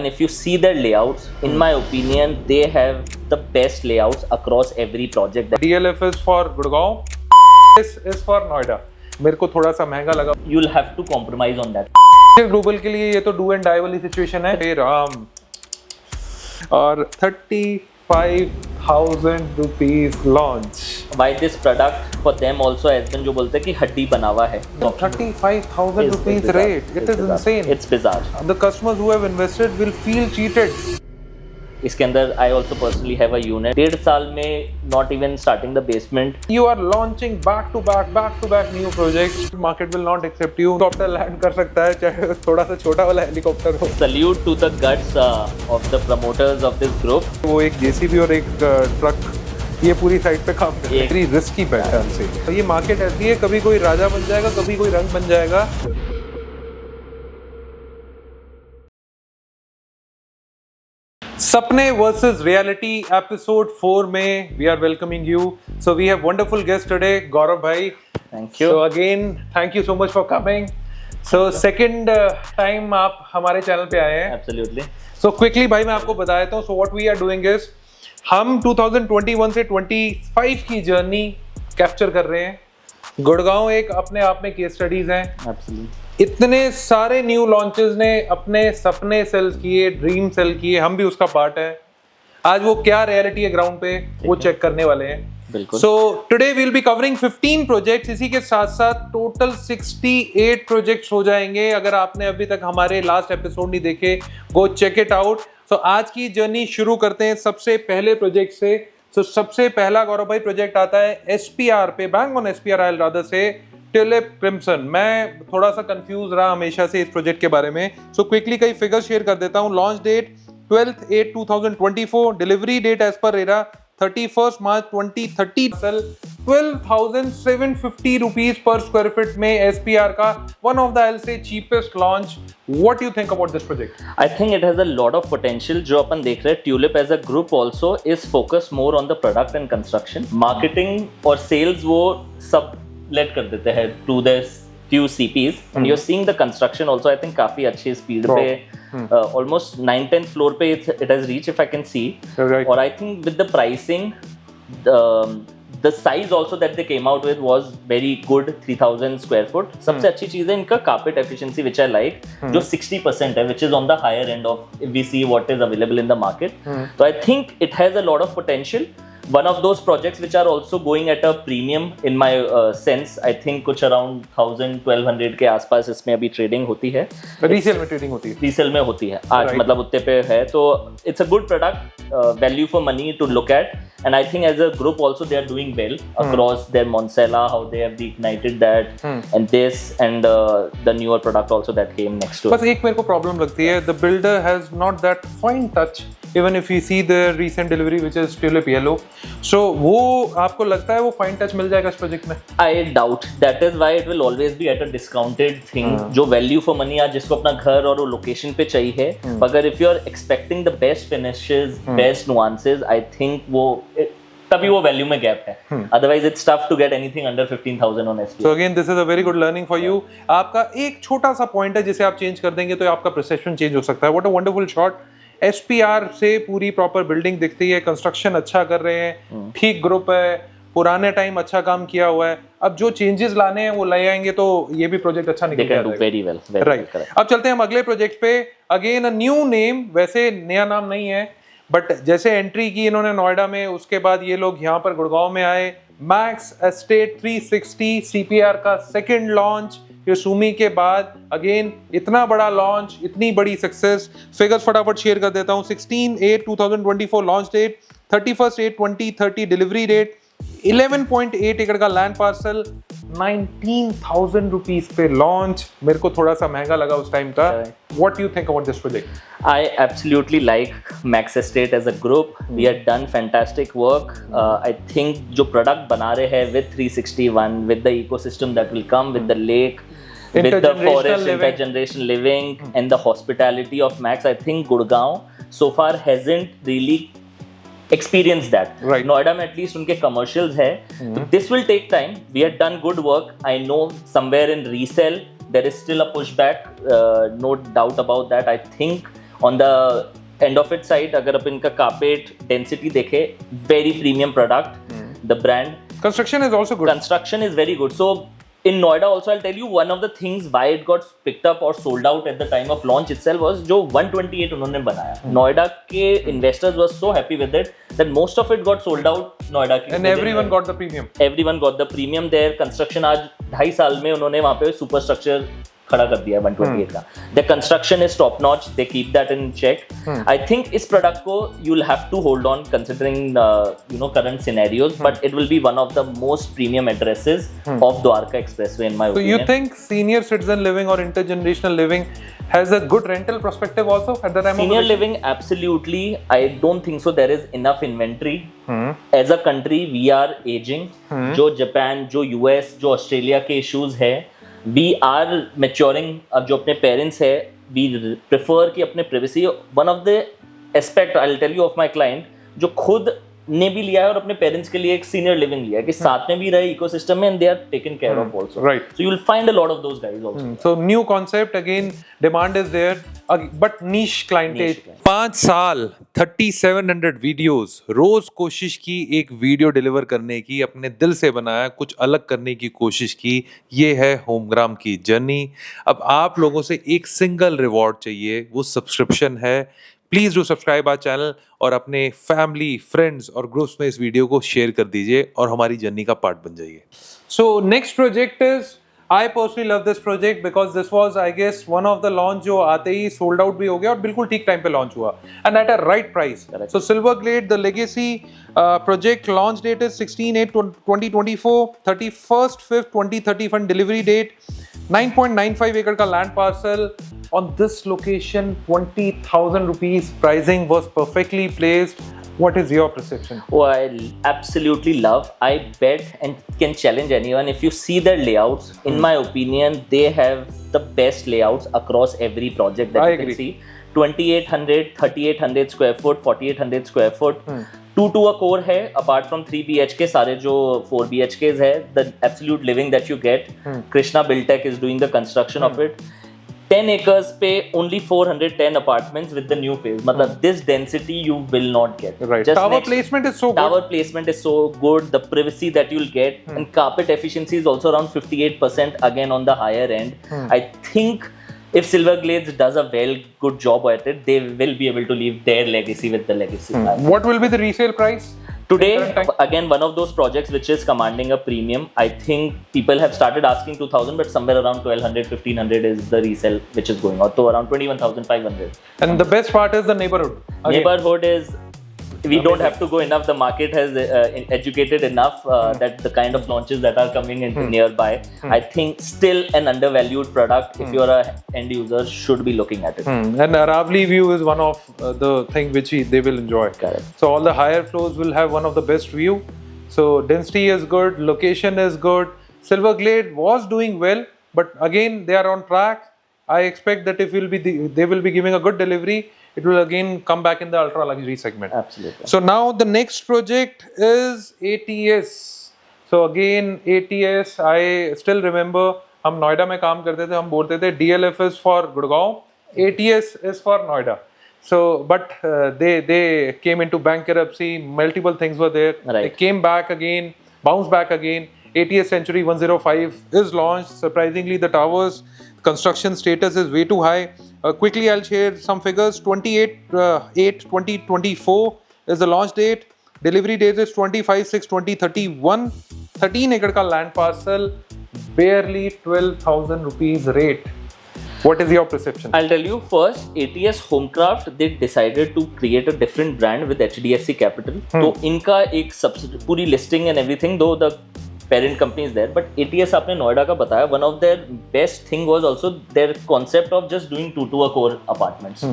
And if you see their layouts, in my opinion, they have the best layouts across every project. DLF is for Gurgaon, this is for Noida. मेरे को थोड़ा सा महंगा लगा. You'll have to compromise on that. Global के लिए ये तो डू एंड डाई वाली सिचुएशन है. हे राम. और 35,000 rupees launch. Why this product for them also has been जो बोलते हैं कि हड्डी बना हुआ है. 35,000 rupees rate. It is insane. It's bizarre. The customers who have invested will feel cheated. इसके अंदर I also personally have a unit. 1.5 साल में not even starting the basement. You are launching back to back new projects. Market will not accept you. Helicopter land कर सकता है, चाहे थोड़ा सा छोटा वाला हेलीकॉप्टर हो. Salute to the guts of the promoters of this group. वो एक JCB और एक ट्रक ये पूरी साइड पे काम करते हैं. रिस्की पैटर्न से. तो ये मार्केट ऐसी है, कभी कोई राजा बन जाएगा, कभी कोई रंग बन जाएगा. सपने वर्सेस रियलिटी एपिसोड 4 में we are welcoming you. So we have wonderful guest today, Gaurav भाई. Thank you. So again thank you so much for coming. So second time आप हमारे चैनल पे आए हैं. Absolutely. सो क्विकली भाई मैं आपको बता देता हूँ. So what we are doing is हम 2021 से 25 की जर्नी कैप्चर कर रहे हैं. गुड़गांव एक अपने आप में केस स्टडीज हैं. Absolutely. इतने सारे न्यू लॉन्चेस ने अपने सपने सेल किए, ड्रीम सेल किए, हम भी उसका पार्ट है. आज वो क्या रियलिटी है ग्राउंड पे वो चेक करने वाले हैं. बिल्कुल. So today we will be covering 15 projects. इसी के साथ साथ टोटल 68 प्रोजेक्ट्स हो जाएंगे. अगर आपने अभी तक हमारे लास्ट एपिसोड नहीं देखे, गो चेक इट आउट. सो आज की जर्नी शुरू करते हैं सबसे पहले प्रोजेक्ट से. सो सबसे पहला गौरव भाई प्रोजेक्ट आता है SPR पे, bank on SPR oil rather से, ट्यूलिप क्रिम्सन. मैं थोड़ा सा कंफ्यूज रहा हमेशा से इस प्रोजेक्ट के बारे में. सो क्विकली कई फिगर शेयर कर देता हूँ. Launch date 12/8/2024. Delivery date as per RERA 31 March 2030. 12,750 rupees per square feet में SPR का one of the I will say cheapest launch. What do you think about this project? I think it has a lot of potential. जो अपन देख रहे हैं, Tulip as a group also is focused more on the product and construction. Marketing और sales वो सब let कर देते हैं to the few CPs. And you're seeing the construction also. I think काफी अच्छी स्पीड पे almost 9-10 floor पे it has reached if I can see. Right. और I think with the pricing, the size also that they came out with was very good. 3,000 square foot. सबसे अच्छी चीज़ है इनका carpet efficiency which I like, जो 60% है, which is on the higher end of if we see what is available in the market. So I think it has a lot of potential. One of those projects which are also going at a premium in my sense. I think कुछ around 1,000-1,200 के आसपास इसमें अभी trading होती है. Resale में trading होती है. रीसेल में होती है आज. Right. मतलब उतने पे है. तो it's a good product, value for money to look at. And I think as a group also they are doing well across their Monsella, how they have reignited that, and this and the newer product also that came next to it. बस एक मेरे को problem लगती है. The builder has not that fine touch. Even if you see the recent delivery which is tulip yellow, so वो आपको लगता है वो फाइन टच मिल जाएगा इस प्रोजेक्ट में? I doubt. That is why it will always be at a discounted thing. जो value for money आज जिसको अपना घर और वो लोकेशन पे चाहिए, मगर if you are expecting the best finishes, best nuances, I think वो तभी वो वैल्यू में गैप है. Otherwise it's tough to get anything under 15,000 on SPR. So again this is a very good learning for you. आपका एक छोटा सा point है जिसे आप चेंज कर देंगे तो आपका परसेप्शन चेंज हो सकता है. What a wonderful shot. SPR से पूरी प्रॉपर बिल्डिंग दिखती है. कंस्ट्रक्शन अच्छा कर रहे हैं, ठीक ग्रुप है, पुराने टाइम अच्छा काम किया हुआ है. अब जो चेंजेस लाने हैं वो ले आएंगे तो ये भी प्रोजेक्ट अच्छा निकल जाएगा. Very well. राइट. अब चलते हैं हम अगले प्रोजेक्ट पे. Again a new name. वैसे नया नाम नहीं है बट जैसे एंट्री की इन्होंने नोएडा में, उसके बाद ये लोग यहाँ पर गुड़गांव में आए. मैक्स एस्टेट 360 CPR का सेकेंड लॉन्च सुमी के बाद. अगेन इतना बड़ा लॉन्च, इतनी बड़ी सक्सेस. फिगर्स फटाफट शेयर कर देता हूँ. 16/8/2024 लॉन्च डेट, 31/8/2030 डिलीवरी डेट, 11.8 एकड़ का लैंड पार्सल, 19,000 रुपीज पे लॉन्च. मेरे को थोड़ा सा महंगा लगा उस टाइम का. What do you think about this project? I absolutely like Max Estate as a group. We have done fantastic work. I think जो product बना रहे हैं with 361, with the ecosystem that will come with the lake, with the forest, intergenerational living, and the hospitality of Max, I think Gurgaon so far hasn't really experienced that. Right. Noida में at least उनके commercials है. This will take time. We have done good work. I know somewhere in resale there is still a pushback. No doubt about that. I think On the end of it side, अगर अपन इनका carpet density देखे, very premium product. The brand Construction is also good. construction is very good. So in Noida also, I'll tell you one of the things why it got picked up or sold out at the time of launch itself was जो 128 उन्होंने बनाया. Noida के investors were so happy with it that most of it got sold out Noida के. And everyone got the premium. Everyone got the premium there. Construction आज 2.5 साल में उन्होंने वहाँ पे superstructure खड़ा कर दिया 128 का. The construction is top notch. They keep that in check. I think इस product को you'll have to hold on considering current scenarios, but it will be one of the most premium addresses of Dwarka Expressway in my So opinion. you think senior citizen living or intergenerational living has a good rental perspective also at the time Senior of living, absolutely. I don't think so. There is enough inventory. As a country, we are aging. जो Japan, जो US, जो Australia के issues है, we are maturing. अब जो अपने parents है, we prefer कि अपने privacy. One of the aspect I'll tell you of my client, जो खुद ने भी लिया है और अपने पेरेंट्स के लिए एक सीनियर लिविंग लिया है कि साथ में भी रहे इकोसिस्टम में, and they are taken care of also. Right. So you'll find a lot of those guys also. So new concept again, demand is there, but niche clientage. Niche client. 5 साल 3700 videos, रोज कोशिश की एक video deliver करने की, अपने दिल से बनाया, कुछ अलग करने की कोशिश की. ये है होमग्राम की जर्नी. अब आप लोगों से एक सिंगल रिवॉर्ड चाहिए, वो सब्सक्रिप्शन है. Please do subscribe our channel और अपने फैमिली, फ्रेंड्स और ग्रुप्स में इस वीडियो को शेयर कर दीजिए और हमारी जर्नी का पार्ट बन जाइए. सो next project is, I personally love this project because this was, I guess, one of the launch जो आते ही sold out भी हो गया और बिल्कुल ठीक टाइम पे launch हुआ, and at a right price. Correct. So Silverglade, the legacy project launch date is 16/8/2024, 31/5/2030 delivery date, 9.95 acre का land parcel. On this location, 20,000 rupees pricing was perfectly placed. What is your perception? Oh, I absolutely love. I bet and can challenge anyone. If you see their layouts, in my opinion, they have the best layouts across every project that I you agree. can see. 2800, 3800 square foot, 4800 square foot. 2 to a core है. Apart from 3 BHK, सारे जो 4 BHKs है, the absolute living that you get. Krishna Buildtech is doing the construction of it. 10 acres पे only 410 apartments with the new phase. मतलब this density you will not get. Right. Just Tower next- placement is so good. Tower placement is so good. The privacy that you'll get, and carpet efficiency is also around 58%. Again on the higher end. I think if Silverglades does a good job at it, they will be able to leave their legacy with the legacy. What will be the resale price? Today, Current time? again, one of those projects which is commanding a premium. I think people have started asking 2,000, but somewhere around 1,200, 1,500 is the resale which is going on. So around 21,500. And the best part is the neighborhood. Again. Neighborhood is, we don't have to go enough. The market has educated enough that the kind of launches that are coming into nearby, I think still an undervalued product. If you're a end user, should be looking at it. And Aravali view is one of the thing which they will enjoy. Correct. So all the higher floors will have one of the best view. So density is good, location is good. Silverglade was doing well, but again they are on track. I expect that if they will be giving a good delivery, it will again come back in the ultra luxury segment. Absolutely. So now the next project is ATS. So again ATS, I still remember हम नोएडा में काम करते थे, हम बोलते थे DLF is for Gurgaon, ATS is for Noida. So but they came into bankruptcy, multiple things were there. Right. They came back again, bounced back again. ATS Century 105 is launched. Surprisingly, the towers construction status is way too high. Quickly, I'll share some figures. 28/8/2024 is the launch date. Delivery date is 25/6/2031. 13 acre का land parcel, barely 12,000 rupees rate. What is your perception? I'll tell you first, ATS Homecraft, they decided to create a different brand with HDFC Capital. तो इनका एक पूरी listing and everything, though the parent company is there, but ATS आपने नोएडा का बताया, one of their best thing was also their concept of just doing 2 to a core apartments.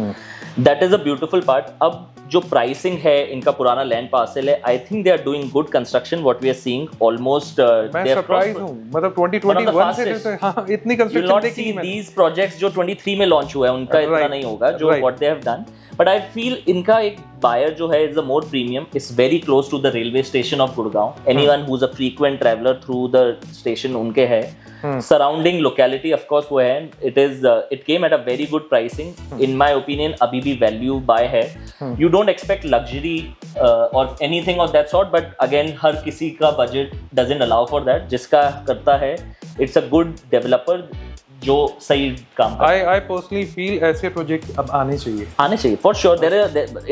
That is a beautiful part. अब जो pricing है, इनका पुराना land parcel है, I think they are doing good construction what we are seeing almost. मैं surprise हूं, मतलब 2021 से हां इतनी कंस्ट्रक्शन देखी मैंने। these projects जो 23 में लॉन्च हुआ है उनका इतना नहीं होगा जो what they have done, but I feel इनका एक buyer जो है is a more premium, is very close to the railway station of Gurgaon, anyone who's a frequent traveler through the station उनके है, surrounding locality of course वो है, it came at a very good pricing, in my opinion अभी भी value buy है, you don't expect luxury or anything of that sort, but again हर किसी का budget doesn't allow for that, जिसका करता है it's a good developer जो सही काम करता है। I personally feel ऐसे प्रोजेक्ट अब आने चाहिए for sure।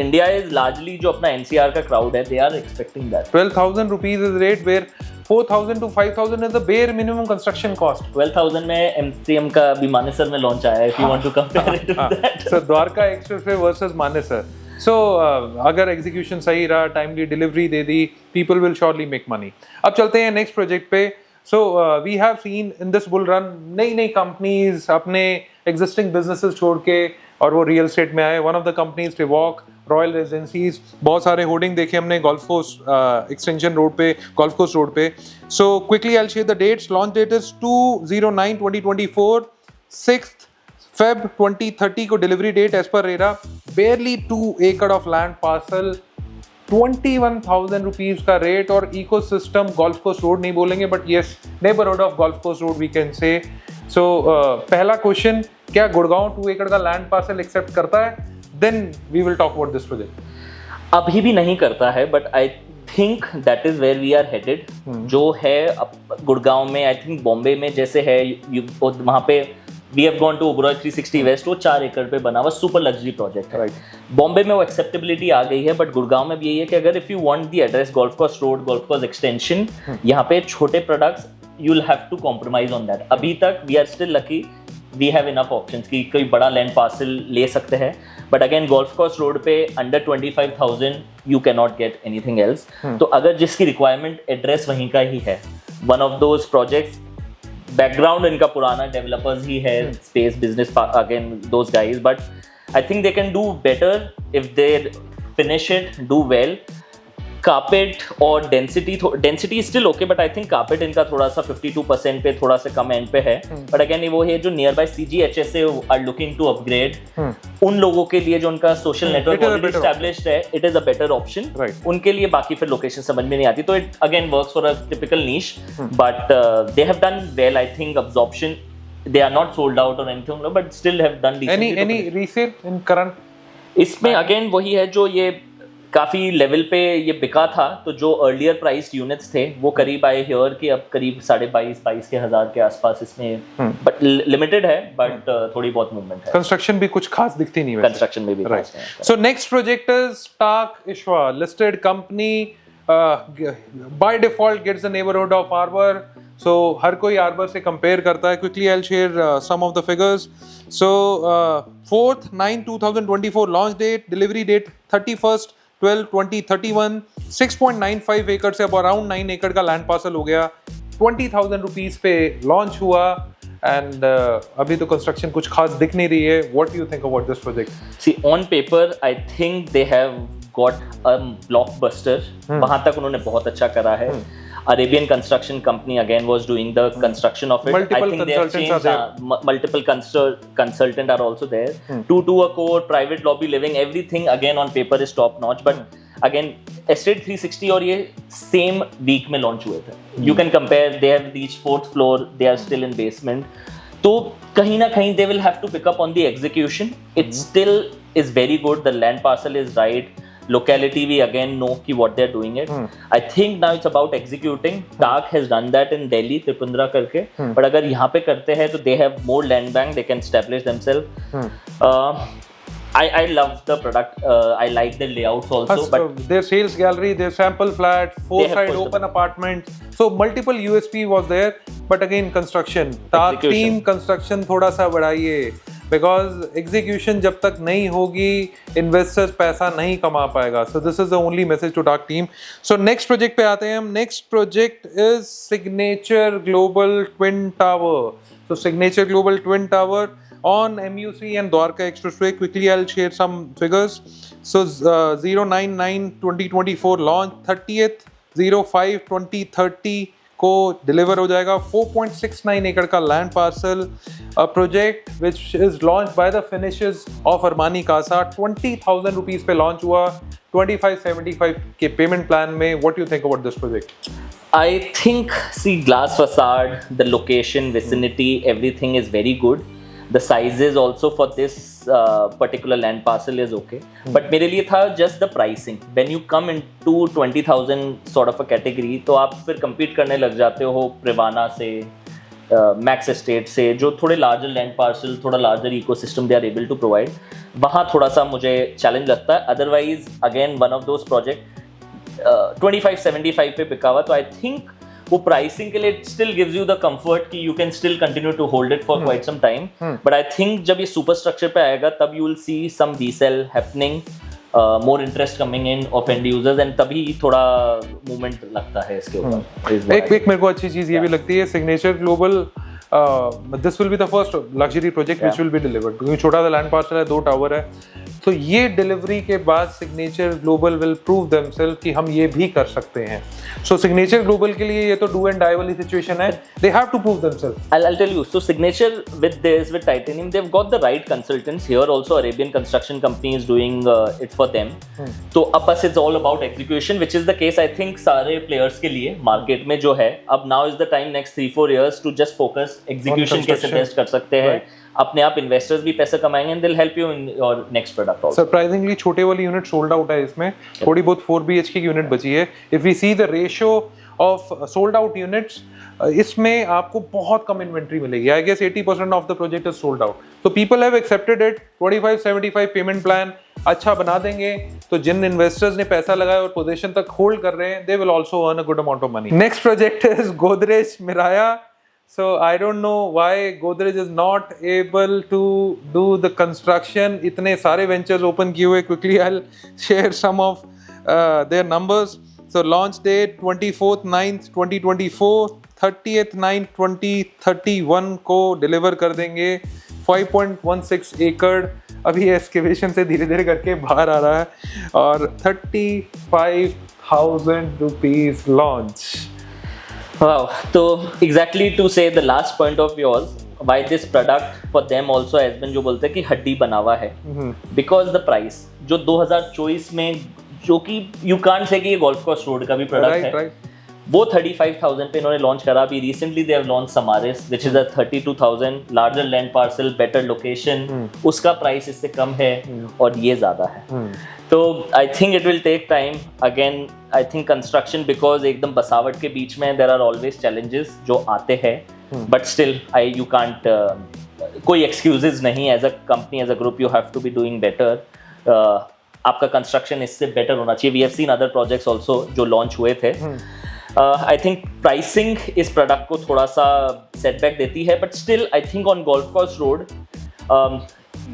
India is largely जो अपना NCR का crowd है, they are expecting that। 12,000 rupees is rate where 4,000 to 5,000 is the bare minimum construction cost। 12,000 में MCM का भी मानेसर में लॉन्च आया है, if you want to compare it to that। So Dwarka expressway versus Manesar. So अगर execution सही रहा, timely delivery they the, people will surely make money। अब चलते हैं नेक्स्ट प्रोजेक्ट पे। So we have seen in this bull run नई companies अपने existing businesses छोड़ के और वो रियल एस्टेट में आए। वन ऑफ द कंपनीज टिवॉक, रॉयल रेजिडेंसीज, बहुत सारे होर्डिंग देखे हमने गोल्फ कोर्स एक्सटेंशन रोड पे, गोल्फ कोर्स रोड पे। So quickly I will share the dates. Launch date is 2/09/2024, 6th Feb 2030 को delivery date as per RERA. Barely 2 एकड़ of land parcel, 21,000 rupees का rate और ecosystem golf course road नहीं बोलेंगे but yes neighbourhood of golf course road we can say. So पहला question, क्या गुड़गांव 2 एकड़ का लैंड पार्सल एक्सेप्ट करता है? Then we will talk about this project. अभी भी नहीं करता है but I think that is where we are headed. जो है गुड़गांव में, आई थिंक बॉम्बे में जैसे है वहां पे we have gone to Oberoi 360 west, वो 4 एकड़ पे बना हुआ सुपर लग्जरी प्रोजेक्ट है। बॉम्बे में वो एक्सेप्टेबिलिटी आ गई है बट गुड़गांव में भी यही है कि अगर if you want the address golf course road, golf course extension, यहाँ पे छोटे products you will have to compromise on that. अभी तक we are still lucky, we have enough options कि कोई बड़ा लैंड पार्सल ले सकते हैं but again golf course road पे under 25,000 you can not get anything else. तो अगर जिसकी रिक्वायरमेंट एड्रेस वहीं का ही है, one of those projects, background इनका पुराना डेवलपर्स ही है, space business again those guys, but I think they can do better if they finish it, do well. Carpet और density still okay but I think carpet इनका थोड़ा सा 52% पे थोड़ा सा कम एंड पे है बट अगेन वो है जो near by CGHS are looking to upgrade, उन लोगों के लिए जो उनका सोशल नेटवर्क ऑलरेडी एस्टैब्लिश्ड है, it is a better option उनके लिए। बाकी फिर लोकेशन समझ में नहीं आती तो it again works for a typical niche but they have done well. I think absorption, they are not sold out और anything but still have done decently. Any resale in current? इसमें अगेन वही है जो ये काफ़ी लेवल पे ये बिका था, तो जो अर्लियर प्राइस्ड यूनिट्स थे वो करीब आए हियर के अब करीब 22,000 के हज़ार के आसपास इसमें, बट लिमिटेड है बट थोड़ी बहुत मूवमेंट है। कंस्ट्रक्शन भी कुछ खास दिखती नहीं है, कंस्ट्रक्शन में भी right. So next project is स्टार्क इश्वा, listed company, by default gets the neighbourhood of Arbour. So हर कोई आर्बर से कंपेयर करता है। Quickly I will share some of the figures. So 4/9/2024 launch date, delivery date 31st 12/20/31, 6.95 एकड़ से अब अराउंड 9 एकड़ का लैंड पार्सल हो गया, 20,000 रुपीज पे लॉन्च हुआ एंड अभी तो कंस्ट्रक्शन कुछ खास दिख नहीं रही है। What do you think about this project? See on paper I think they have got a blockbuster, वहां तक उन्होंने बहुत अच्छा करा है। Arabian construction company again was doing the construction of it. Multiple I think they have consultants changed. Multiple consultant are also there. 2 a core, private lobby living, everything again on paper is top notch. But again, Estate 360 और ये same week में launch हुए थे. You can compare. They have reached 4th floor. They are still in basement. तो कहीं ना कहीं they will have to pick up on the execution. It still is very good. The land parcel is right. Locality we again know ki what they're doing it. I think now it's about executing. TAG has done that in Delhi, Tripundra करके, but अगर यहाँ पे करते हैं तो they have more land bank, they can establish themselves. I love the product. I like the layouts also. But their sales gallery, their sample flat, 4-side open apartments. So multiple USP was there, but again construction. TAG team construction थोड़ा सा बढ़ाइए. Because execution जब तक नहीं होगी investors पैसा नहीं कमा पाएगा। So this is the only message to टाक टीम। सो नेक्स्ट प्रोजेक्ट पे आते हैं हम। Next project is Signature Global twin tower. So Signature Global twin tower on MUC and Dwarka Expressway. Quickly, I'll share some figures. So 099/2024 launch, 30th 05/2030 को deliver हो जाएगा. 4.69 एकड़ का land parcel, a project which is launched by the finishes of Armani Casa. 20,000 rupees पे launch हुआ, 2575 के payment plan में. What do you think about this project? I think, see, glass facade, the location, vicinity, everything is very good. The sizes also for this particular land parcel is okay. But मेरे लिए था just the pricing. When you come into 20,000 sort of a category, तो आप फिर compete करने लग जाते हो Privana से, Max Estate से, जो थोड़े larger land parcel, थोड़ा larger ecosystem they are able to provide. वहाँ थोड़ा सा मुझे challenge लगता है. Otherwise, again, one of those project 2575 पे बिका हुआ, तो आई थिंक वो प्राइसिंग के लिए still gives you the comfort कि you can still continue to hold it for quite some time. But I think जब ये सुपर स्ट्रक्चर पे आएगा तब you will see some resale happening, more interest coming in of end users, and तभी थोड़ा movement लगता है इसके ऊपर. एक मेरे को अच्छी चीज ये भी लगती है, signature global this will be the first luxury project which will be delivered. क्योंकि छोटा सा लैंड पार्सल है, 2 टावर है, तो ये डिलीवरी के बाद Signature Global will prove themself कि हम ये भी कर सकते हैं. सो सिग्नेचर ग्लोबल के लिए ये तो डू एंड डाई वाली सिचुएशन है. They have to prove themself. I'll tell you. So Signature with this, with Titanium, they've got the right consultants here. Also, Arabian Construction Company is doing it for them. तो अपस it's all about execution, which is the case I think सारे players के लिए market में जो है. अब now is the time next 3-4 years to just focus execution कैसे best कर सकते हैं. अपने आप इन्वेस्टर्स भी पैसा कमाएंगे एंड दिल help you in your next product also. Surprisingly छोटे वाली यूनिट सोल्ड आउट है, इसमें थोड़ी बहुत 4 BHK की यूनिट बची है. If we see the ratio of sold out units, इसमें आपको बहुत कम इन्वेंट्री मिलेगी. I guess 80% of the project is sold out. तो people have accepted it. 2575 payment plan अच्छा बना देंगे, तो जिन इन्वेस्टर्स ने पैसा लगाया और पोजीशन तक होल्ड कर रहे हैं, they will also earn a good amount of money. Next project is Godrej Miraya. So I don't know why Godrej is not able to do the construction. इतने सारे ventures open किए हुए. Quickly I'll share some of their numbers. So launch date 24/9/2024, 30/9/2031 को deliver कर देंगे. 5.16 एकड़ अभी excavation से धीरे धीरे करके बाहर आ रहा है, और 35,000 rupees launch. Wow. So exactly to say the last point of yours, why this product for them also has been, जो बोलते हैं कि हड्डी बना हुआ है, because the price जो 2024 में, जो कि you can't say कि ये गोल्फ कोर्स रोड का भी प्रोडक्ट है, वो 35,000 पे इन्होंने लॉन्च करा. अभी recently they have launch Samaris which is a 32,000 larger land parcel, better location, उसका प्राइस इससे कम है और ये ज़्यादा है. तो I think it will take time. Again I think construction, because एकदम बसावट के बीच में देयर आर ऑलवेज चैलेंजेस जो आते हैं, बट स्टिल यू कांट, कोई एक्सक्यूजेज नहीं. As a company, as a group, you have to be doing better. आपका कंस्ट्रक्शन इससे बेटर होना चाहिए. We have seen other projects also जो लॉन्च हुए थे. आई थिंक प्राइसिंग इस प्रोडक्ट को थोड़ा सा सेटबैक देती है, but still I think on golf course road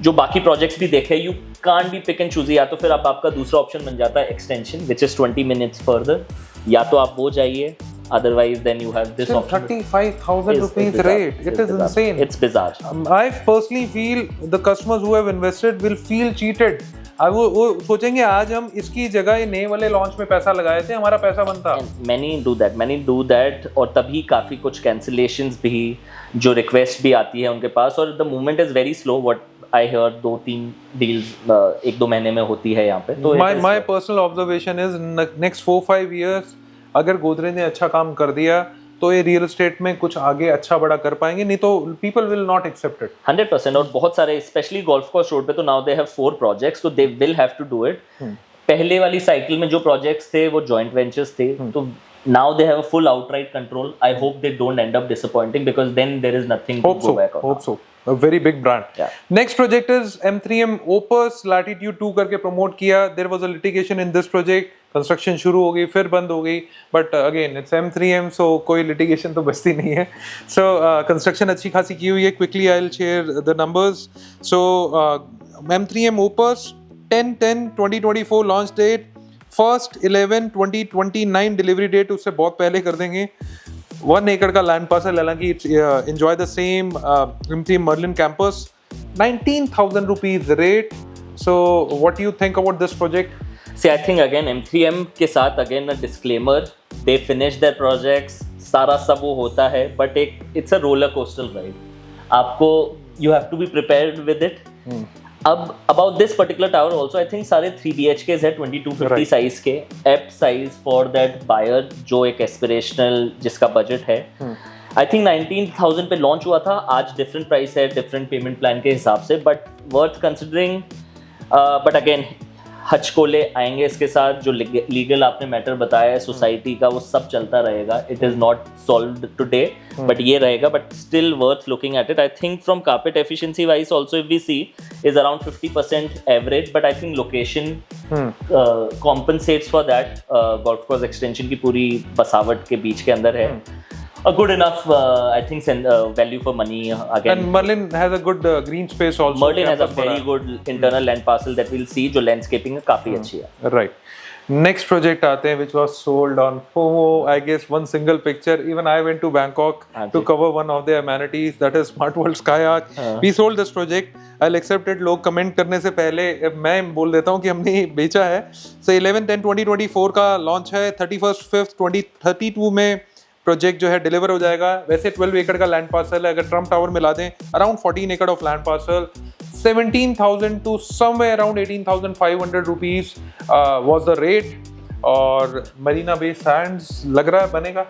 जो बाकी प्रोजेक्ट्स भी देखे, you can't be pick and choose. या तो फिर आपका दूसरा ऑप्शन बन जाता है extension which is 20 minutes further, या तो आप वो जाइए, otherwise then you have this option. 35,000 rupees rate, it is insane. It's bizarre. I personally feel the customers who have invested will feel cheated. वो सोचेंगे आज हम इसकी जगह ये नए वाले लॉन्च में पैसा लगाए थे, हमारा पैसा बनता. Many do that, और तभी काफी कुछ कैंसिलेशंस भी, जो रिक्वेस्ट भी आती है उनके पास, और the movement is very slow. What I hear 2-3 deals 1-2 महीने में होती है यहाँ पे. तो my personal observation is next 4-5 years अगर गोदरेज ने अच्छा काम कर दिया तो ये रियल एस्टेट में कुछ आगे अच्छा बड़ा कर पाएंगे, नहीं तो people will not accept it. 100%. और बहुत सारे स्पेशली गोल्फ कोर्स रोड पे तो नाउ दे हैव 4 प्रोजेक्ट्स, तो they will have to do it. पहले वाली साइकिल में जो प्रोजेक्ट्स थे वो जॉइंट वेंचर्स थे, तो now they have a full outright control. I hope they don't end up disappointing, because then there is nothing to go back on. Hope so. A very big brand. Yeah. Next project is M3M Opus Latitude 2 करके promote किया. There was a litigation in this project. Construction शुरू हो गई, फिर बंद हो गई, but again it's M3M, सो कोई लिटिगेशन तो बचती नहीं है. सो कंस्ट्रक्शन अच्छी खासी की हुई है. Quickly I will share the numbers. So M3M Opus 10/10/2024 launch date, 1/11/2029 delivery date, उससे बहुत पहले कर देंगे. 1 एकड़ का लैंड पार्सल, हालांकि enjoy the same M3M Merlin campus. 19,000 rupees rate. So what do you think about this project? See, I think again M3M के साथ again a disclaimer, they finish their projects, सारा सब वो होता है, but it's a roller coaster ride. आपको you have to be prepared with it. अब about this particular tower also I think सारे 3 BHKs है 2250 size के, apt size for that buyer जो एक aspirational जिसका budget है. I think 19,000 पे लॉन्च हुआ था, आज डिफरेंट प्राइस है डिफरेंट पेमेंट प्लान के हिसाब से, but worth considering. But again हचकोले आएंगे इसके साथ, जो लीगल आपने मैटर बताया है सोसाइटी का वो सब चलता रहेगा. It is not solved today but ये रहेगा, but still worth looking at it. I think from carpet efficiency wise also if we see is around 50% average, but I think location compensates for that. Golf course extension की पूरी बसावट के बीच के अंदर है. A good enough, I think, value for money again. And Merlin has a good green space also. Merlin has a very good internal land parcel that we'll see, जो landscaping है काफी अच्छी है. Right. Next project आते हैं, which was sold on FOMO. I guess one single picture. Even I went to Bangkok to cover one of their amenities, that is Smart World Sky Arch. We sold this project. I'll accept it. लोग comment करने से पहले मैं बोल देता हूँ कि हमने बेचा है. So 11/10/2024 का लॉन्च है. 31/5/2032 में प्रोजेक्ट जो है डिलीवर हो जाएगा. वैसे 12 एकड़ का लैंड पार्सल है, अगर ट्रम्प टावर मिला दें अराउंड 14 एकड़ of land parcel. 17,000 to somewhere around 18,500 rupees was the rate. और मरीना बे सैंड्स लग रहा है बनेगा.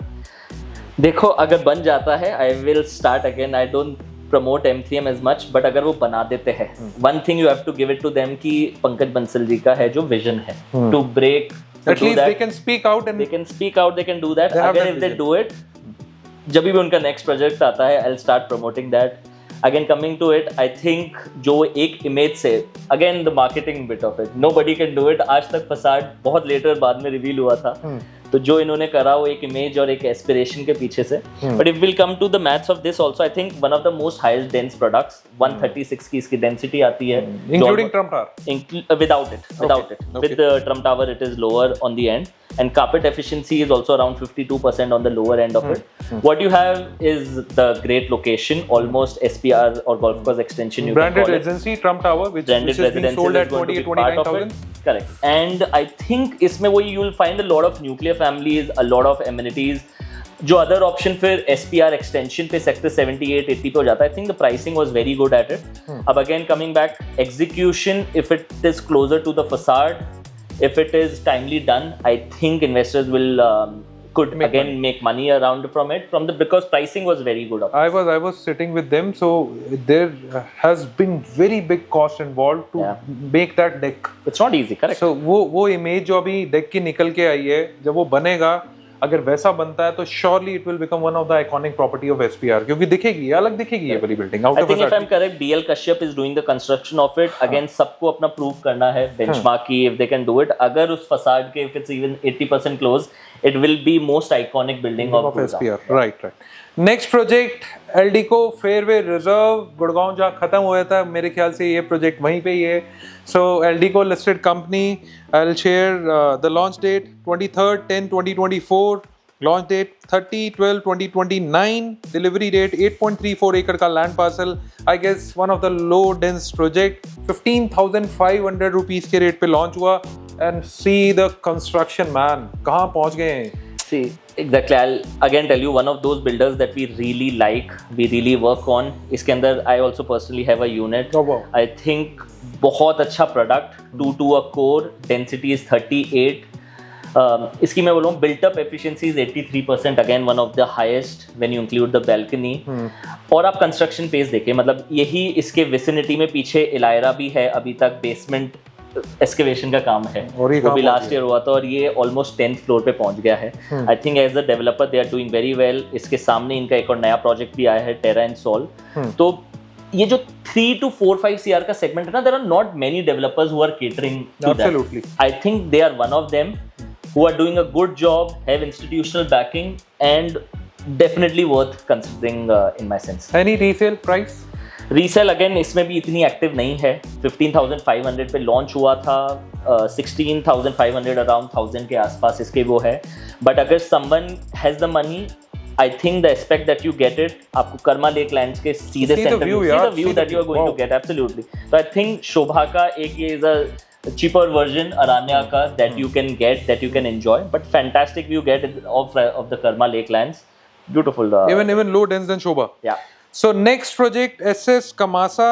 देखो अगर बन जाता है I will start again. I don't promote M3M as much, but अगर वो बना देते हैं, one thing you have to give it to them कि पंकज बंसल जी का है जो विजन है to break. At least they can speak out and they can speak out, they can do that. Again, if they do it, जब भी उनका next project आता है, I'll start promoting that. Again, coming to it, I think जो एक image से, again the marketing bit of it, nobody can do it. आज तक फसाड बहुत later बाद में reveal हुआ था. तो जो इन्होंने करा वो एक इमेज और एक एस्पिरेशन के पीछे से. But if will come to the maths of this also, I think one of the most highest dense products, 136 की इसकी डेंसिटी आती है, including Trump tower. without it. With the Trump Tower it is lower on the end, and carpet efficiency is also around 52% on the lower end of it. What you have is the great location, almost SPR or golf course extension you branded can call it. residency Trump Tower which is being sold at 29,000. Correct. And I think इसमें वही you will find a lot of nuclear families, a lot of amenities. जो other option फिर SPR extension पे sector 78-80 पे हो जाता है. I think the pricing was very good at it. अब again coming back, execution if it is closer to the facade, if it is timely done, I think investors will could make money around because pricing was very good. I was sitting with them, so there has been very big cost involved to make that deck. It's not easy, correct? So वो image जो अभी deck की निकल के आई है, जब वो बनेगा, अगर वैसा बनता है तो surely it will become one of the iconic property of SPR, क्योंकि दिखेगी, अलग दिखेगी ये वाली building. I think if I'm correct, DL Kashyap is doing the construction of it. Again, सबको अपना प्रूव करना है, benchmark की, if they can do it. अगर उस फसाड के if it's even 80% close, it will be most iconic building of SPR. Right. Next project Eldeco fairway reserve, Gurgaon जहाँ खत्म हुआ था, मेरे ख्याल से ये प्रोजेक्ट वहीं पे ही है. So Eldeco listed company. I will share the launch date 23/10/2024, launch date 30/12/2029, delivery date 8.34 एकड़ का land parcel. I guess one of the low dense project. 15,500 rupees के रेट पे लॉन्च हुआ. And see the construction man, कहाँ पहुंच गए हैं. See, exactly. I'll again tell you one of those builders that we really like, we really work on. इसके अंदर I also personally have a unit. Oh, wow. I think बहुत अच्छा product, 2 to a core, density is 38. इसकी मैं बोलूँ built up efficiency is 83%, again one of the highest when you include the balcony. और आप construction phase देखें, मतलब यही इसके vicinity में पीछे इलायरा भी है, अभी तक basement एक्सकेवेशन का काम है, वो भी लास्ट ईयर हुआ था और ये ऑलमोस्ट 10th फ्लोर पे पहुंच गया है. I think as a developer they are doing very well. इसके सामने इनका एक और नया प्रोजेक्ट भी आया है, टेरा एंड सॉल. तो ये जो 3 to 4-5 CR का सेगमेंट है ना, there are not many developers who are catering to that. I think they are one of them who are doing a good job, have institutional backing and definitely worth considering in my sense. Any resale price? Resale again इसमें भी इतनी active नहीं है. 15,500 पे launch हुआ था, 16,500 around 1000 के आसपास इसके वो है. बट अगर someone has the money, I think the aspect that you get it, आपको कर्मा लेक लैंड्स के सीधे See the सेंटर view, में, see यार, the view see the that you are view. going Wow. to get, absolutely. So I think शोभा का एक ये is a cheaper version Aranya का that you can get, that you can enjoy, but fantastic view get of the Karma Lake lands, beautiful. Even low dense than Shobha. Yeah. So next project SS Kamasa,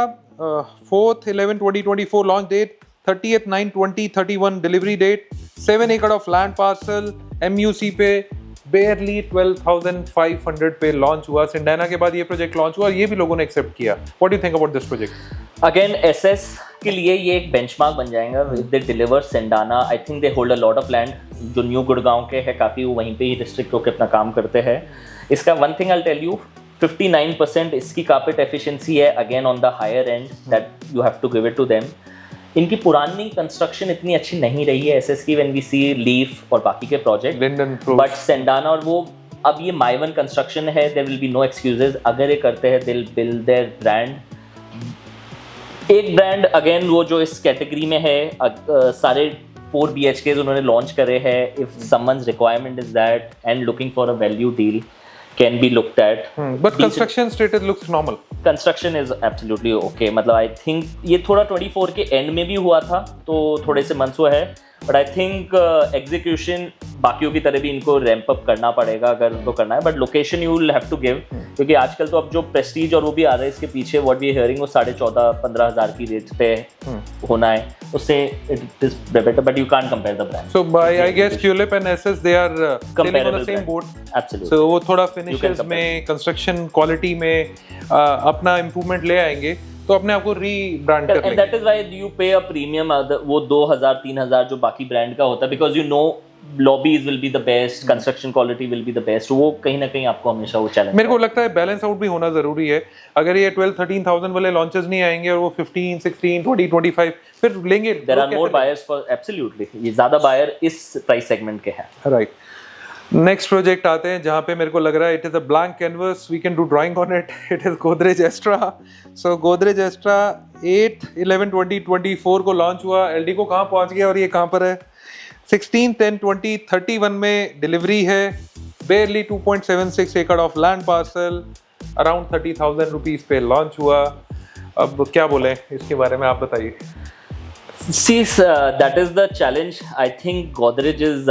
4th 11/2024 launch date, 30th 9/20/31 delivery date, 7 acre of land parcel, MUC पे barely 12,500 पे launch हुआ. सिंडाना के बाद ये project launch हुआ और ये भी लोगों ने एक्सेप्ट किया. What do you think about this project? Again, SS के लिए ये एक बेंचमार्क बन जाएगा. If they deliver Sendana, I think they hold a lot of land. जो न्यू गुड़गांव के है काफ़ी, वो वहीं पे ही डिस्ट्रिक्ट होकर अपना काम करते हैं. इसका one thing I'll tell you, 59% इसकी कार्पेट एफिशिएंसी है. Again on the higher end, that you have to give it to them. इनकी पुरानी कंस्ट्रक्शन इतनी अच्छी नहीं रही है एसएस की, व्हेन वी सी लीफ और बाकी के प्रोजेक्ट, बट सेंडाना और वो अब ये माइवन कंस्ट्रक्शन है, there will be no excuses. अगर ये करते हैं, they will build their brand. एक ब्रांड अगेन वो जो इस कैटेगरी में है, सारे 4 BHKs उन्होंने लॉन्च करे हैं. If someone's requirement is that and looking for a value deal, can be looked at. But construction status looks normal. Construction is absolutely okay. मतलब I think ये थोड़ा 24 के end में भी हुआ था, तो थोड़े से मंथ्स हुआ है. But I think execution बाकियों की तरह भी इनको रैंप अप करना पड़ेगा अगर उनको करना है. But location you will have to give, क्योंकि आजकल तो अब जो प्रेस्टीज और वो भी आ रहा है इसके पीछे, what we are hearing वो 14,500-15 हज़ार की रेट पे होना है. उससे it is better, but you can't compare the brand. So I guess Tulip and SS they are sailing on the same boat. Absolutely. So वो थोड़ा finishes में, construction quality में अपना improvement ले आएंगे, तो अपने आप को रीब्रांड कर लेंगे. And that is why you pay a premium. वो 2,000-3,000 जो बाकी ब्रांड का होता है, because you know lobbies will be the best, construction quality will be the best. वो कहीं ना कहीं आपको हमेशा वो चैलेंज. मेरे को लगता है बैलेंस आउट भी होना जरूरी है. अगर ये 12-13,000 वाले लॉन्चेस नहीं आएंगे और वो 15, 16, 20, 25 फिर लेंगे. There are more buyers for absolutely. ये ज़्यादा बायर इस प्राइस सेगमेंट के हैं. राइट. नेक्स्ट प्रोजेक्ट आते हैं जहाँ पे मेरे को लग रहा है it is a blank canvas, we can do drawing on it. It is Godrej Astra. So Godrej Astra 8th 11/20/24 को लॉन्च हुआ. एलडी को कहाँ पहुँच गया और ये कहाँ पर है? 16/10/2031 में डिलीवरी है. बेयरली 2.76 एकड़ of land parcel, around 30,000 rupees पे लॉन्च हुआ. अब क्या बोले इसके बारे में, आप बताइए. See, that is the challenge. I think Godrej is,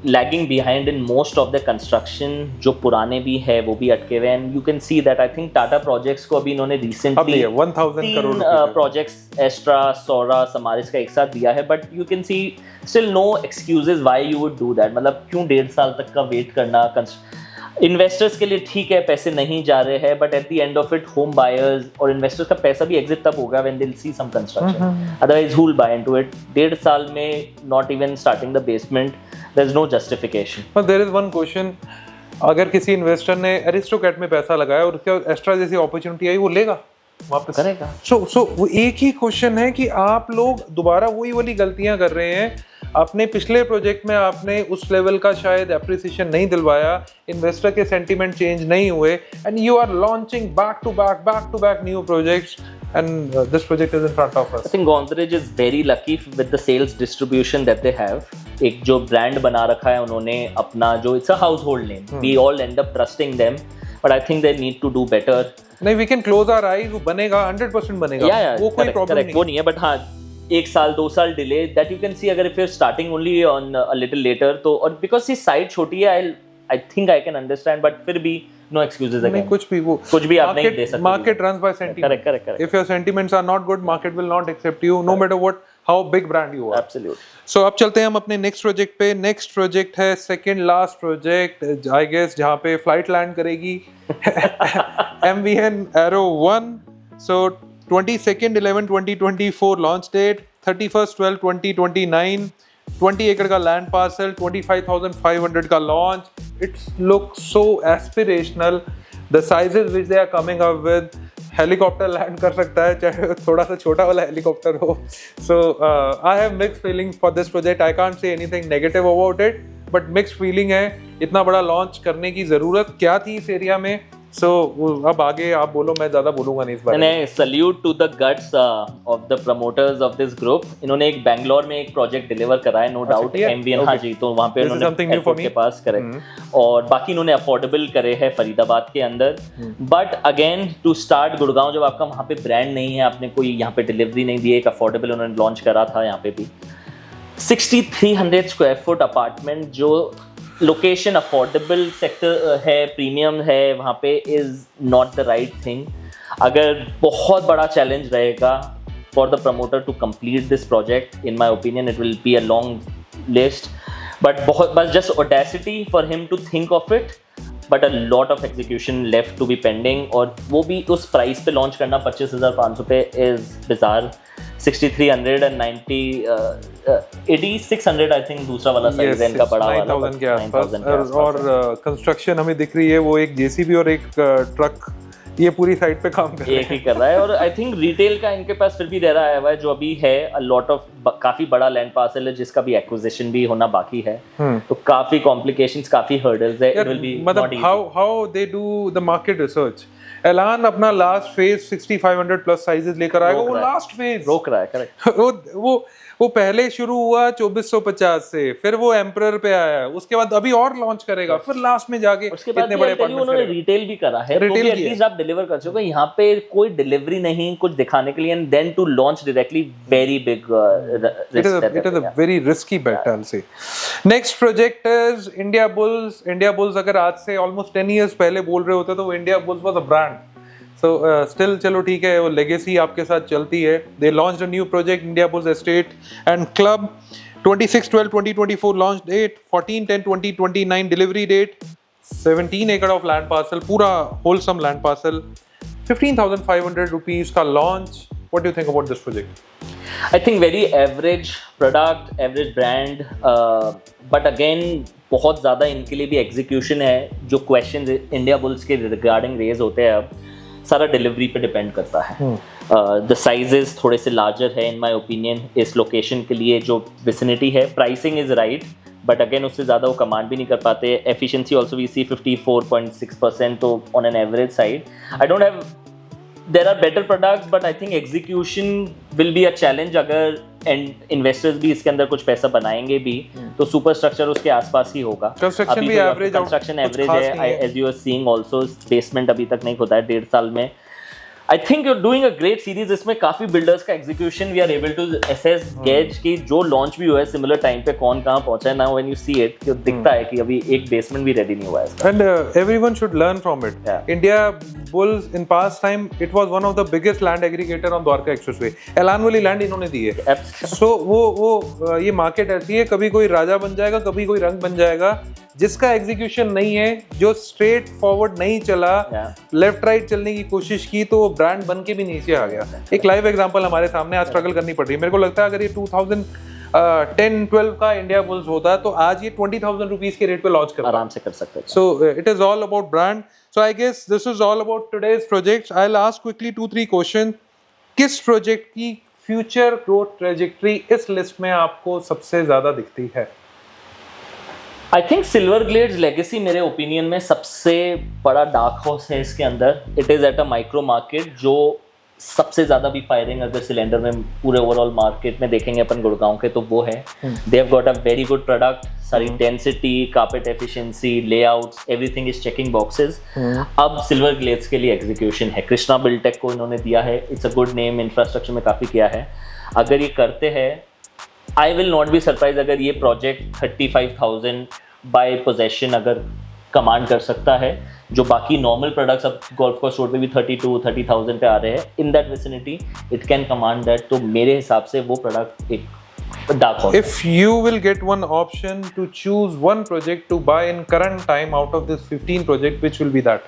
lagging behind in most of the construction. जो पुराने भी है वो भी अटके हुए हैं. And you can see that I think Tata Projects को अभी इन्होंने recently 1,000 crore projects Astra, Sora, Samaris का एक साथ दिया है. But you can see still no excuses why you would do that. मतलब क्यों 1.5 साल तक का वेट करना. इन्वेस्टर्स के लिए ठीक है, पैसे नहीं जा रहे हैं, but at the end of it home buyers और इन्वेस्टर्स का पैसा भी एग्जिट तब होगा when they will see some construction. Otherwise who will buy into it? 1.5 साल में not even starting the basement, there is no justification. But there is one question. अगर किसी इन्वेस्टर ने एरिस्टोक्रेट में पैसा लगाया और उसके एक्स्ट्रा जैसी अपॉर्चुनिटी आई, वो लेगा वापस करेगा. सो वो एक ही क्वेश्चन है कि आप लोग दोबारा वही वाली गलतियां कर रहे हैं. अपने पिछले प्रोजेक्ट में आपने उस लेवल का शायद एप्रिसिएशन नहीं दिलवाया, इन्वेस्टर के सेंटीमेंट चेंज नहीं हुए, and you are launching back to back new projects, and this project is in front of us. I think Godrej is very lucky with the sales distribution that they have. एक जो brand बना रखा है उन्होंने अपना, जो it's a household name. We all end up trusting them, but I think they need to do better. नहीं, we can close our eyes, वो बनेगा, 100% बनेगा. वो कोई प्रॉब्लम नहीं. वो नहीं है, बट हाँ 1 साल 2 साल delay that you can see. अगर if you're starting only on a little later, तो और because ये साइट छोटी है, I think I can understand, but फिर भी no excuses again. कुछ भी आप नहीं दे सकते. Market runs by sentiment. Correct. If your sentiments are not good, market will not accept you, no matter how big brand you are. Absolutely. So अब चलते हैं हम अपने next project पे. Next project है second last project, I guess, जहाँ पे flight land करेगी. MVN Aero 1. So 22nd 11/20/24 launch date, 31st 12/20/29. 20 एकड़ का लैंड पार्सल, 25,500 का लॉन्च. It's look so aspirational. The sizes which they are coming up with, helicopter land कर सकता है, चाहे थोड़ा सा छोटा वाला हेलीकॉप्टर हो. So I have mixed feelings for this project. I can't say anything negative about it, but mixed feeling है. इतना बड़ा लॉन्च करने की ज़रूरत क्या थी इस एरिया में, सो अब आगे आप बोलो, मैं ज्यादा बोलूंगा नहीं इस बारे में। मैंने salute to the guts of the promoters of this group. इन्होंने एक बैंगलोर में एक प्रोजेक्ट डिलीवर करा है, नो डाउट, एमवीएन। हाँ जी, तो वहाँ पे This is something उन्होंने new for एयरपोर्ट me. के पास करेक्ट, और बाकी इन्होंने अफोर्डेबल करे है फरीदाबाद के अंदर। But again to start Gurgaon, जब आपका वहाँ पे ब्रांड नहीं है, आपने कोई यहाँ पे डिलीवरी नहीं दी, एक अफोर्डेबल उन्होंने लॉन्च करा था यहाँ पे भी। 6300 स्क्वायर फुट अपार्टमेंट, जो लोकेशन अफोर्डेबल सेक्टर है, प्रीमियम है वहाँ पे, is not the right thing. अगर बहुत बड़ा चैलेंज रहेगा for the promoter to complete this project, in my opinion it will be a long list, but बहुत बस just audacity for him to think of it, but a lot of execution left to be pending, और वो भी उस price पे launch करना 25,500 पे is bizarre. 6390 8600 I think दूसरा वाला साइज है इनका, बड़ा वाला 9000 के आसपास। और कंस्ट्रक्शन हमें दिख रही है, वो एक जेसीबी और एक ट्रक ये पूरी साइड पे काम कर रहे हैं, एक ही कर रहा है। और आई थिंक रिटेल का इनके पास फिर भी दे रहा है जो अभी है, अ लॉट ऑफ काफी बड़ा लैंड पार्सल है जिसका भी एक्विजिशन भी होना बाकी है, तो काफी कॉम्प्लिकेशंस, काफी हर्डल्स है। इट विल बी मतलब how they do the market research. एलान अपना लास्ट फेज 6500 प्लस साइजेस लेकर आएगा, वो लास्ट फेज रोक रहा है, करेक्ट। वो पहले शुरू हुआ 2450 से, फिर वो एम्परर पे आया, उसके बाद अभी और लॉन्च करेगा, फिर लास्ट में जाके उसके बाद इतने बड़े उन्होंने रिटेल भी करा है, तो भी एटलीस्ट आप डिलीवर कर चुके। यहाँ पे कोई डिलीवरी नहीं, कुछ दिखाने के लिए, and then to launch directly, very big risk. It is a very risky bet, I will say. Next project is Indiabulls. Indiabulls अगर आज से ऑलमोस्ट 10 इयर्स पहले बोल रहे होते तो वो India bulls was a brand. So still चलो ठीक है, वो लेगेसी आपके साथ चलती है। They launched a new project, India Bulls Estate and Club, 26/12/2024 launch date, 14/10/2029 delivery date, 17 acre of land parcel, पूरा wholesome land parcel, 15,500 rupees का launch. What do you think about this project? I think very average product, average brand, but again बहुत ज़्यादा इनके लिए भी execution है। जो questions India bulls के regarding raise होते हैं अब, सारा डिलीवरी पे डिपेंड करता है। द साइजेस थोड़े से लार्जर है इन माय ओपिनियन इस लोकेशन के लिए, जो विसिनिटी है। Pricing is right, but again उससे ज़्यादा वो कमांड भी नहीं कर पाते। एफिशिएंसी ऑल्सो वी सी 54.6%, तो on an average side. I don't have, there are better products, but I think execution will be a challenge. अगर इन्वेस्टर्स भी इसके अंदर कुछ पैसा बनाएंगे भी, तो सुपर स्ट्रक्चर उसके आसपास ही होगा। कंस्ट्रक्शन भी एवरेज, कंस्ट्रक्शन एवरेज है, as you are seeing also. Basement अभी तक नहीं खोदा है 1.5 साल में। I think you are doing a great series. इसमें काफी बिल्डर्स का execution we are able to assess, gauge कि जो लॉन्च भी हुआ है सिमिलर टाइम पे कौन कहाँ पहुंचा है। Now when you see it, तो दिखता है कि अभी एक बेसमेंट भी रेडी नहीं हुआ है। And everyone should learn from it. India bulls in past time it was one of the biggest land aggregator on Dwarka expressway. एलान वाली लैंड इन्होंने दी है। सो वो ये मार्केट ऐसी है, कभी कोई राजा बन जाएगा, कभी कोई रंग बन जाएगा। जिसका एग्जीक्यूशन नहीं है, जो स्ट्रेट फॉरवर्ड नहीं चला, लेफ्ट राइट चलने की कोशिश की, तो वो ब्रांड बन के भी नीचे आ गया। एक लाइव एग्जांपल हमारे सामने, आज स्ट्रगल करनी पड़ रही है। मेरे को लगता है अगर ये 2010-12 का इंडिया बुल्स होता तो आज ये 20,000 रुपीज के रेट पे लॉन्च करता, आराम से कर सकते हैं। So it is all about brand. So I guess this is all about today's projects. I will ask quickly 2-3 question. किस प्रोजेक्ट की फ्यूचर ग्रोथ ट्रेजेक्टरी इस लिस्ट में आपको सबसे ज्यादा दिखती है? I think Silver Glades Legacy मेरे ओपिनियन में सबसे बड़ा डार्क हॉर्स है इसके अंदर। It is at a micro market, जो सबसे ज़्यादा भी फायरिंग अगर सिलेंडर में पूरे ओवरऑल मार्केट में देखेंगे अपन गुड़गांव के, तो वो है। They have got a very good product, सारी density, carpet efficiency, layouts, everything is checking boxes. अब सिल्वर ग्लेड्स के लिए एग्जीक्यूशन है। कृष्णा बिल्टेक को इन्होंने दिया है, it's a good name, infrastructure में काफ़ी किया है। अगर ये करते हैं, I will not be surprise अगर ये प्रोजेक्ट 35,000 बाय पोजेशन अगर कमांड कर सकता है, जो बाकी नॉर्मल प्रोडक्ट्स अब गोल्फ कोर्स रोड पे भी 32-30,000 पे आ रहे हैं, in that vicinity it can command that. तो मेरे हिसाब से वो प्रोडक्ट एक dark horse. If you will get one option to choose one project to buy in current time out of this 15 project, which will be that?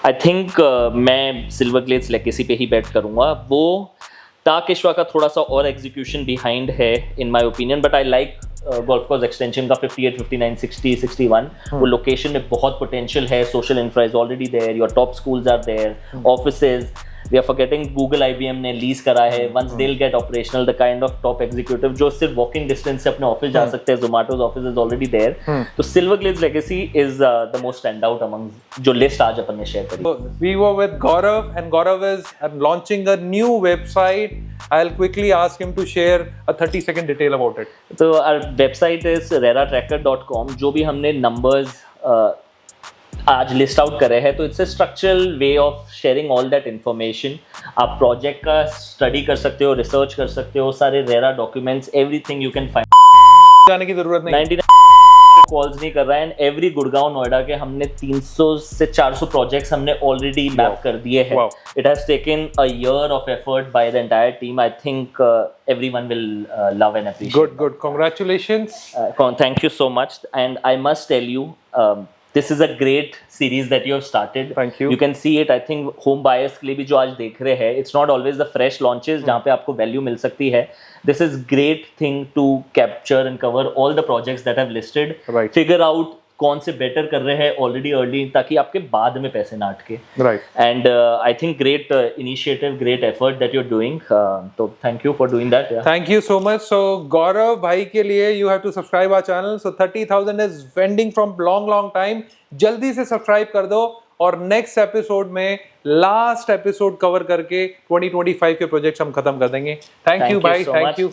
I think मैं silver Glades legacy पे ही बेट करूंगा। वो ताकेश्वा का थोड़ा सा और execution behind है इन my opinion, but I like golf course extension का 58, 59, 60, 61। वो लोकेशन में बहुत पोटेंशियल है। Social infra is already there, your top schools are there, offices, we are forgetting Google IBM ने लीज करा है, once they will get operational the kind of top executive जो सिर्फ वॉकिंग डिस्टेंस से अपने ऑफिस जा सकते हैं, Zomato's office is already there, तो Silver Glades legacy is the most stand out among जो लिस्ट आज अपन ने शेयर करी। We were with Gaurav and Gaurav is launching a new website. I'll quickly ask him to share a 30-second detail about it. तो our website is reratracker.com। जो भी हमने numbers आज लिस्ट आउट करे हैं, तो it's a structural way of sharing all that information. आप project का स्टडी कर सकते हो, रिसर्च कर सकते हो, सारे RERA documents, everything you can find. जाने की जरूरत नहीं। 99 कॉल्स नहीं कर रहा है, एंड एवरी गुड़गांव नोएडा के हमने 300 से 400 प्रोजेक्ट्स हमने ऑलरेडी मैप कर दिए हैं। It has taken a year of effort by the entire team. I think everyone will love and appreciate. Good. Congratulations. Thank you so much, and I must tell you, this is a great series that you have started. Thank you. You can see it, I think, home buyers के लिए भी जो आज देख रहे हैं, it's not always the fresh launches जहाँ पे आपको value मिल सकती है. This is great thing to capture and cover all the projects that I've listed. Right. Figure out कौन से बेटर कर रहे हैं ऑलरेडी अर्ली, ताकि आपके बाद में पैसे ना अटके। Right. And I think great initiative, great effort that you're doing. So thank you for doing that. Yeah. Thank you so much. So Gaurav भाई के लिए you have to subscribe our channel. So 30,000 is pending from long time. जल्दी से subscribe कर दो और next episode में last episode cover करके 2025 के प्रोजेक्ट्स हम खत्म कर देंगे। थैंक यू भाई, थैंक यू।